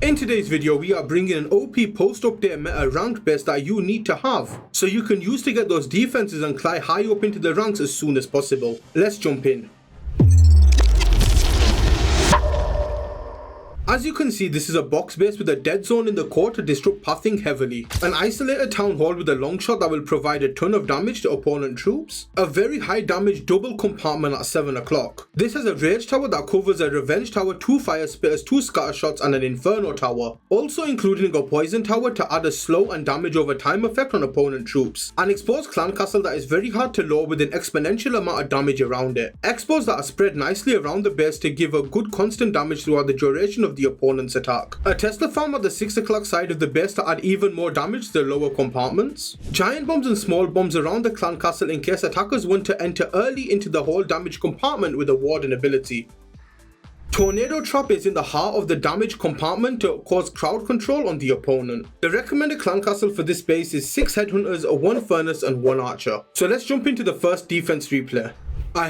In today's video, we are bringing an OP post-update meta ranked base that you need to have, so you can use to get those defenses and climb high up into the ranks as soon as possible. Let's jump in. As you can see, this is a box base with a dead zone in the core to disrupt pathing heavily, an isolated town hall with a long shot that will provide a ton of damage to opponent troops, a very high damage double compartment at 7 o'clock. This has a rage tower that covers a revenge tower, 2 fire spitters, 2 scatter shots and an inferno tower, also including a poison tower to add a slow and damage over time effect on opponent troops, an exposed clan castle that is very hard to lure with an exponential amount of damage around it, expos that are spread nicely around the base to give a good constant damage throughout the duration of the opponent's attack, a Tesla farm at the 6 o'clock side of the base to add even more damage to the lower compartments, giant bombs and small bombs around the clan castle in case attackers want to enter early into the whole damage compartment with a warden ability. Tornado Trap is in the heart of the damage compartment to cause crowd control on the opponent. The recommended clan castle for this base is 6 headhunters, 1 furnace and 1 archer. So let's jump into the first defense replay.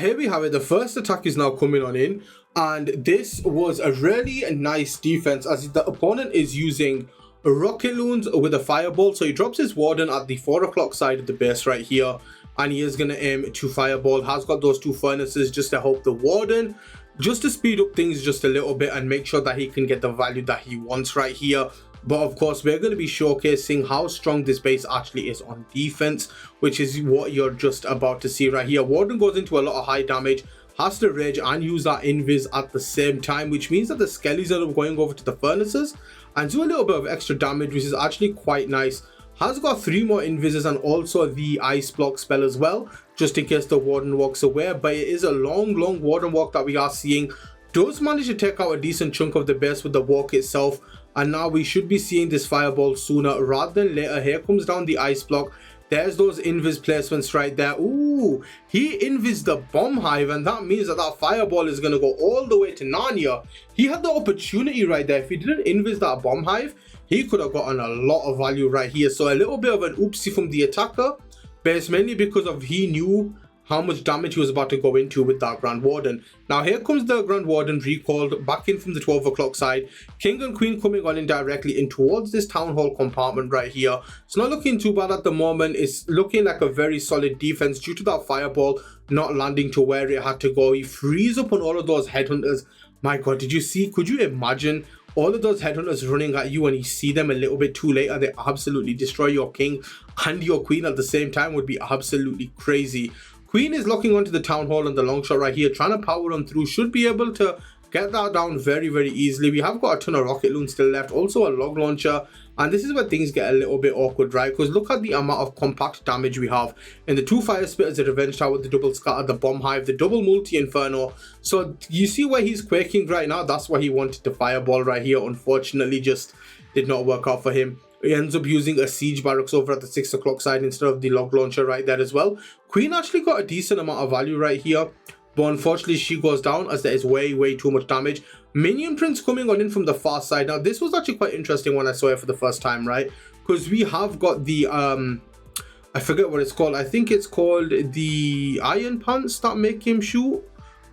Here we have it. The first attack is now coming on in, and this was a really nice defense as the opponent is using rocket loons with a fireball. So he drops his warden at the 4 o'clock side of the base right here, and he is going to aim to fireball. Has got those 2 furnaces just to help the warden, just to speed up things just a little bit and make sure that he can get the value that he wants right here. But of course, we're going to be showcasing how strong this base actually is on defense, which is what you're just about to see right here. Warden goes into a lot of high damage, has to rage and use that invis at the same time, which means that the skellies are going over to the furnaces and do a little bit of extra damage, which is actually quite nice. Has got 3 more invises and also the ice block spell as well, just in case the warden walks away. But it is a long warden walk that we are seeing. Does manage to take out a decent chunk of the base with the walk itself, and now we should be seeing this fireball sooner rather than later. Here comes down the ice block. There's those invis placements right there. Ooh, he invis the bomb hive, and that means that that fireball is going to go all the way to Narnia. He had the opportunity right there. If he didn't invis that bomb hive, he could have gotten a lot of value right here. So a little bit of an oopsie from the attacker, but it's mainly because of he knew how much damage he was about to go into with that Grand Warden. Now here comes the Grand Warden recalled back in from the 12 o'clock side. King and Queen coming on in directly in towards this Town Hall compartment right here. It's not looking too bad at the moment. It's looking like a very solid defense due to that fireball not landing to where it had to go. He frees up on all of those headhunters. My god, did you see? Could you imagine all of those headhunters running at you and you see them a little bit too late and they absolutely destroy your king and your queen at the same time? Would be absolutely crazy. Queen is locking onto the town hall and the long shot right here, trying to power on through. Should be able to get that down very easily. We have got a ton of rocket loons still left, also a log launcher, and this is where things get a little bit awkward, right? Because look at the amount of compact damage we have in the 2 fire spitters, the revenge tower, the double scatter, the bomb hive, the double multi inferno. So you see where he's quaking right now. That's why he wanted to fireball right here. Unfortunately, just did not work out for him. He ends up using a siege barracks over at the 6 o'clock side instead of the log launcher right there as well. Queen actually got a decent amount of value right here, but unfortunately she goes down as there is way too much damage. Minion Prince coming on in from the far side. Now this was actually quite interesting when I saw it for the first time, right? Because we have got the I forget what it's called. I think it's called the iron pants that make him shoot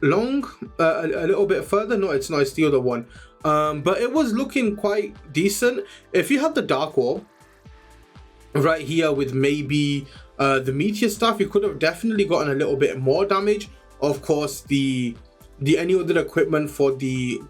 long a little bit further. No, it's not, it's the other one. But it was looking quite decent. If you had the dark wall right here with maybe the meteor staff, you could have definitely gotten a little bit more damage. Of course, the any other equipment for the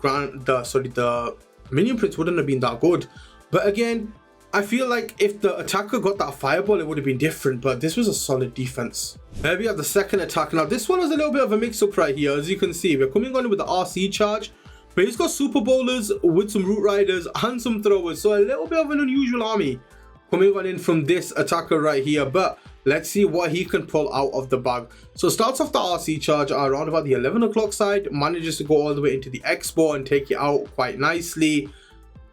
minion prince wouldn't have been that good. But again, I feel like if the attacker got that fireball, it would have been different, but this was a solid defense. Here we have the second attack. Now this one was a little bit of a mix-up right here. As you can see, we're coming on with the RC charge, but he's got super bowlers with some root riders and some throwers, so a little bit of an unusual army coming on in from this attacker right here. But let's see what he can pull out of the bag. So starts off the RC charge around about the 11 o'clock side, manages to go all the way into the expo and take it out quite nicely,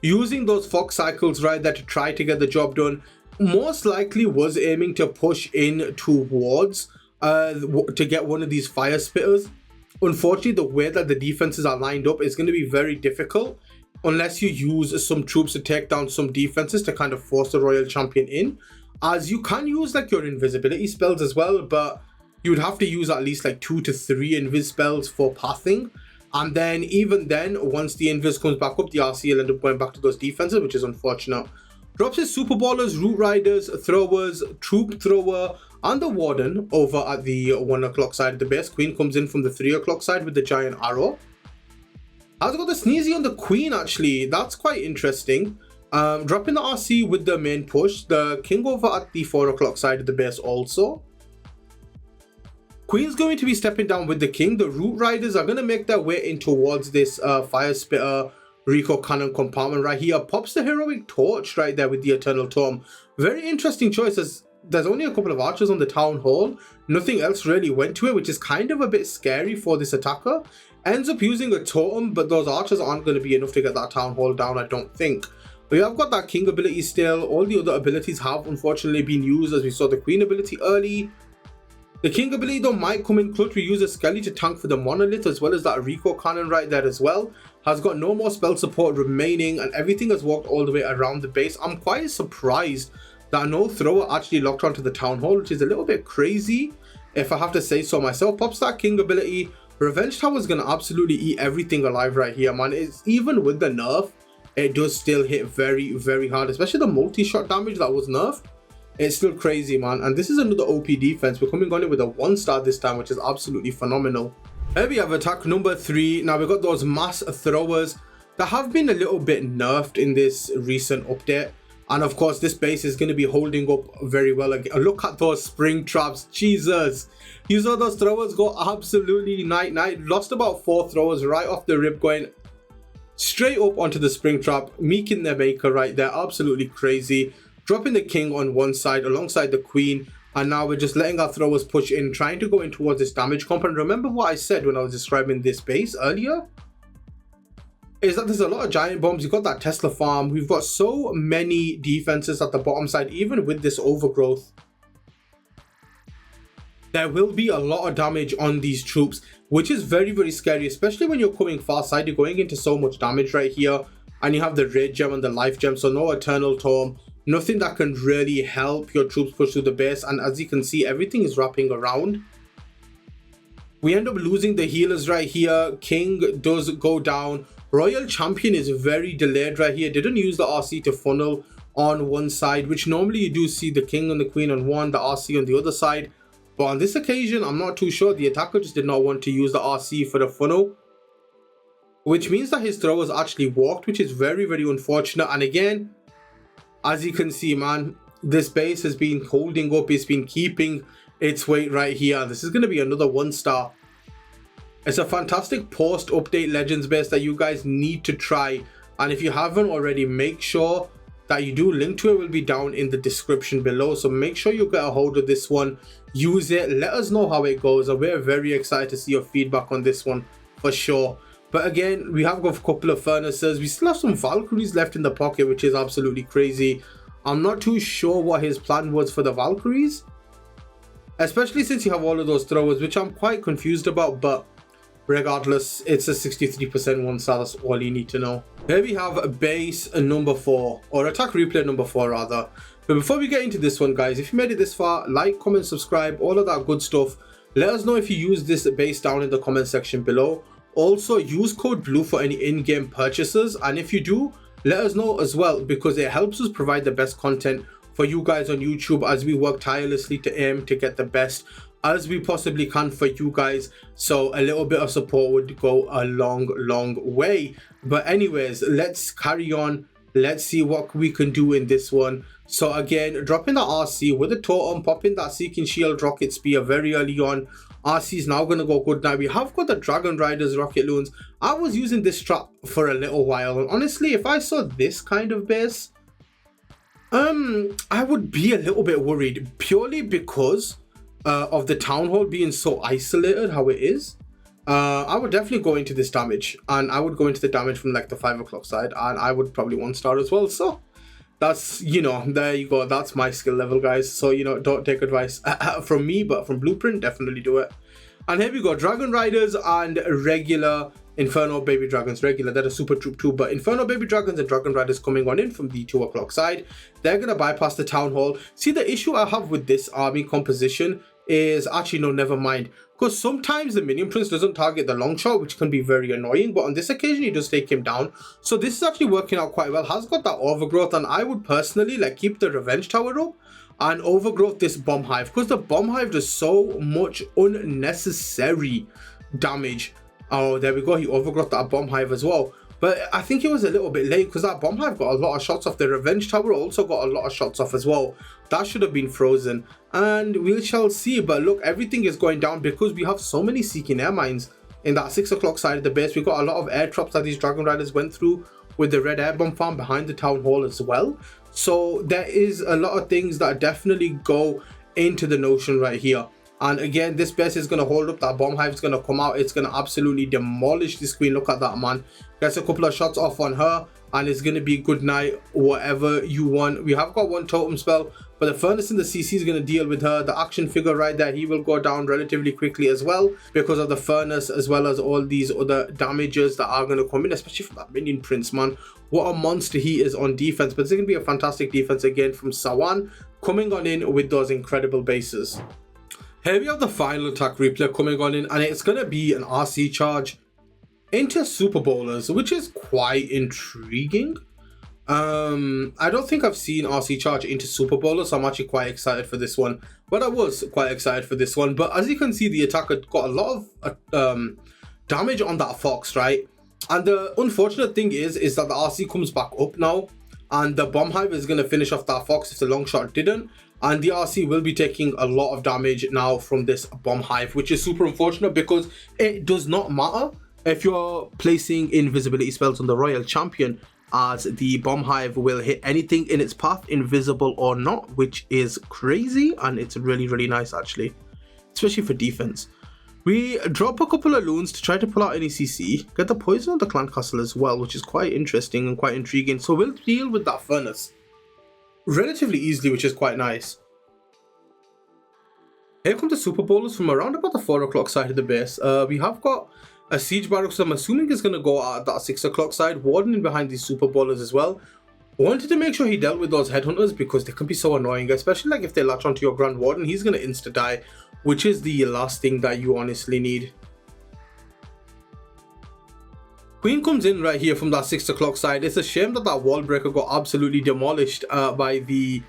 using those fox cycles right there to try to get the job done. Most likely was aiming to push in towards to get one of these fire spitters. Unfortunately, the way that the defenses are lined up is going to be very difficult unless you use some troops to take down some defenses to kind of force the royal champion in, as you can use like your invisibility spells as well, but you would have to use at least like 2 to 3 invis spells for pathing, And then even then, once the invis comes back up, the RC will end up going back to those defenses, which is unfortunate. Drops his Super Ballers, Root Riders, Throwers, Troop Thrower, and the Warden over at the 1 o'clock side of the base. Queen comes in from the 3 o'clock side with the Giant Arrow. Has got the Sneezy on the Queen, actually. That's quite interesting. Dropping the RC with the main push. The King over at the 4 o'clock side of the base also. Queen's going to be stepping down with the King. The Root Riders are going to make their way in towards this Fire Spitter Rico Cannon compartment right here. Pops the Heroic Torch right there with the Eternal Tome. Very interesting choice, as there's only a couple of archers on the Town Hall. Nothing else really went to it, which is kind of a bit scary for this attacker. Ends up using a Totem, but those archers aren't going to be enough to get that Town Hall down, I don't think. But yeah, I've got that King ability still. All the other abilities have unfortunately been used, as we saw the Queen ability early. The King ability though might come in clutch. We use a Skelly to tank for the Monolith, as well as that Rico Cannon right there as well. Has got no more spell support remaining, and everything has walked all the way around the base. I'm quite surprised that no Thrower actually locked onto the Town Hall, which is a little bit crazy, if I have to say so myself. Pops that King ability. Revenge Tower is going to absolutely eat everything alive right here, man. It's, even with the nerf, it does still hit very, very hard, especially the multi-shot damage that was nerfed. It's still crazy, man. And this is another OP defense. We're coming on it with a 1-star this time, which is absolutely phenomenal. Here we have attack number 3. Now we've got those mass throwers that have been a little bit nerfed in this recent update. And of course, this base is going to be holding up very well again. Look at those spring traps. Jesus. You saw those throwers go absolutely night-night. Lost about 4 throwers right off the rip, going straight up onto the spring trap. Meeking their maker right there. Absolutely crazy. Dropping the King on one side alongside the Queen. And now we're just letting our throwers push in, trying to go in towards this damage comp. And remember what I said when I was describing this base earlier? Is that there's a lot of giant bombs. You've got that Tesla farm. We've got so many defenses at the bottom side, even with this overgrowth. There will be a lot of damage on these troops, which is very, very scary, especially when you're coming far side. You're going into so much damage right here. And you have the Red Gem and the Life Gem, so no Eternal Tome. Nothing that can really help your troops push through the base. And as you can see, everything is wrapping around. We end up losing the healers right here. King does go down. Royal Champion is very delayed right here. Didn't use the RC to funnel on one side, which normally you do see the King and the Queen on one, the RC on the other side. But on this occasion, I'm not too sure. The attacker just did not want to use the RC for the funnel, which means that his throwers actually walked, which is very, very unfortunate. And again, as you can see, man, this base has been holding up. It's been keeping its weight right here. This is going to be another 1-star. It's a fantastic post-update Legends base that you guys need to try. And if you haven't already, make sure that you do. Link to it will be down in the description below. So make sure you get a hold of this one. Use it. Let us know how it goes. And we're very excited to see your feedback on this one for sure. But again, we have got a couple of furnaces. We still have some Valkyries left in the pocket, which is absolutely crazy. I'm not too sure what his plan was for the Valkyries, especially since you have all of those throwers, which I'm quite confused about. But regardless, it's a 63% 1-star. That's all you need to know. Here we have base number 4, or attack replay number 4 rather. But before we get into this one, guys, if you made it this far, like, comment, subscribe, all of that good stuff. Let us know if you use this base down in the comment section below. Also, use code BLUE for any in-game purchases, and if you do, let us know as well, because it helps us provide the best content for you guys on YouTube as we work tirelessly to aim to get the best as we possibly can for you guys. So a little bit of support would go a long way. But anyways, let's carry on. Let's see what we can do in this one. So again, dropping the RC with the totem, popping that Seeking Shield Rocket Spear very early on. RC is now going to go good. Now we have got the Dragon Riders Rocket Loons. I was using this trap for a little while, and honestly, if I saw this kind of base, I would be a little bit worried, purely because of the Town Hall being so isolated how it is. I would definitely go into this damage, and I would go into the damage from like the 5 o'clock side, and I would probably 1-star as well. So that's, you know, there you go. That's my skill level, guys. So, you know, don't take advice from me, but from Blueprint, definitely do it. And here we go, Dragon Riders and regular Inferno Baby Dragons. Regular, they're a super troop too, but Inferno Baby Dragons and Dragon Riders coming on in from the 2 o'clock side. They're going to bypass the Town Hall. See, the issue I have with this army composition is actually, no, never mind. Because sometimes the Minion Prince doesn't target the long shot, which can be very annoying. But on this occasion, he does take him down. So this is actually working out quite well. Has got that overgrowth. And I would personally like keep the Revenge Tower up and overgrowth this Bomb Hive. Because the Bomb Hive does so much unnecessary damage. Oh, there we go. He overgrowth that Bomb Hive as well. But I think it was a little bit late because that Bomb Hive got a lot of shots off. The Revenge Tower also got a lot of shots off as well. That should have been frozen. And we shall see. But look, everything is going down because we have so many Seeking Air Mines in that 6 o'clock side of the base. We got a lot of air traps that these Dragon Riders went through with the Red Air Bomb Farm behind the Town Hall as well. So there is a lot of things that definitely go into the notion right here. And again, this base is going to hold up. That Bomb Hive is going to come out. It's going to absolutely demolish this queen. Look at that, man. Gets a couple of shots off on her. And it's going to be good night, whatever you want. We have got one totem spell. But the Furnace in the CC is going to deal with her. The action figure right there, he will go down relatively quickly as well. Because of the Furnace, as well as all these other damages that are going to come in. Especially from that Minion Prince, man. What a monster he is on defense. But it's going to be a fantastic defense again from Sawan. Coming on in with those incredible bases. Here we have the final attack replay coming on in, and it's going to be an RC charge into Super Bowlers, which is quite intriguing. I don't think I've seen RC charge into Super Bowlers, so I'm actually quite excited for this one. But I was quite excited for this one. But as you can see, the attacker got a lot of damage on that Fox, right? And the unfortunate thing is that the RC comes back up now, and the Bomb Hive is going to finish off that Fox if the long shot didn't. And the RC will be taking a lot of damage now from this Bomb Hive, which is super unfortunate because it does not matter if you're placing invisibility spells on the Royal Champion, as the Bomb Hive will hit anything in its path, invisible or not, which is crazy. And it's really, really nice actually, especially for defense. We drop a couple of loons to try to pull out any CC, get the poison on the Clan Castle as well, which is quite interesting and quite intriguing. So we'll deal with that Furnace relatively easily, which is quite nice. Here come the Super Bowlers from around about the 4 o'clock side of the base. We have got a Siege Barracks, so I'm assuming is going to go out at that 6 o'clock side, Warden in behind these Super Bowlers as well. Wanted to make sure he dealt with those Headhunters because they can be so annoying, especially like if they latch onto your Grand Warden, he's going to insta-die, which is the last thing that you honestly need. Queen comes in right here from that 6 o'clock side. It's a shame that that Wall Breaker got absolutely demolished by the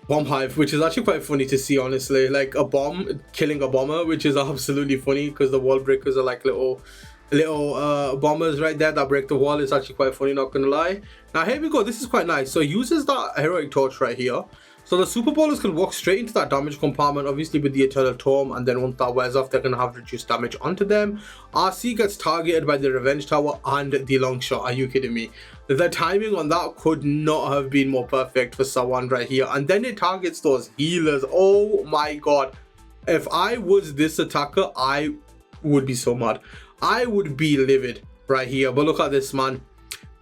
Bomb Hive, which is actually quite funny to see, honestly. Like a bomb killing a bomber, which is absolutely funny because the Wall Breakers are like little bombers right there that break the wall. It's actually quite funny, not gonna lie. Now here we go. This is quite nice. So he uses that Heroic Torch right here. So the Super Bowlers can walk straight into that damage compartment, obviously with the Eternal Tome, and then once that wears off, they're going to have reduced damage onto them. RC gets targeted by the Revenge Tower and the Long Shot. Are you kidding me? The timing on that could not have been more perfect for Sawan right here. And then it targets those healers. Oh my god. If I was this attacker, I would be so mad. I would be livid right here. But look at this, man.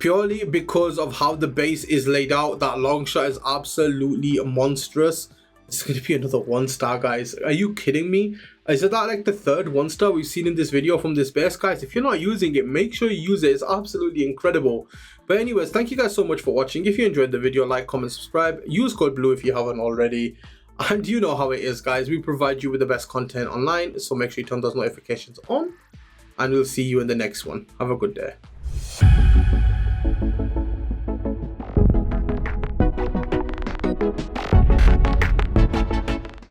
Purely because of how the base is laid out, that long shot is absolutely monstrous. It's going to be another 1-star, guys. Are you kidding me? Is that like the third 1-star we've seen in this video from this base, guys? If you're not using it, make sure you use it. It's absolutely incredible. But anyways, thank you guys so much for watching. If you enjoyed the video, like, comment, subscribe. Use code BLUE if you haven't already. And you know how it is, guys. We provide you with the best content online. So make sure you turn those notifications on. And we'll see you in the next one. Have a good day.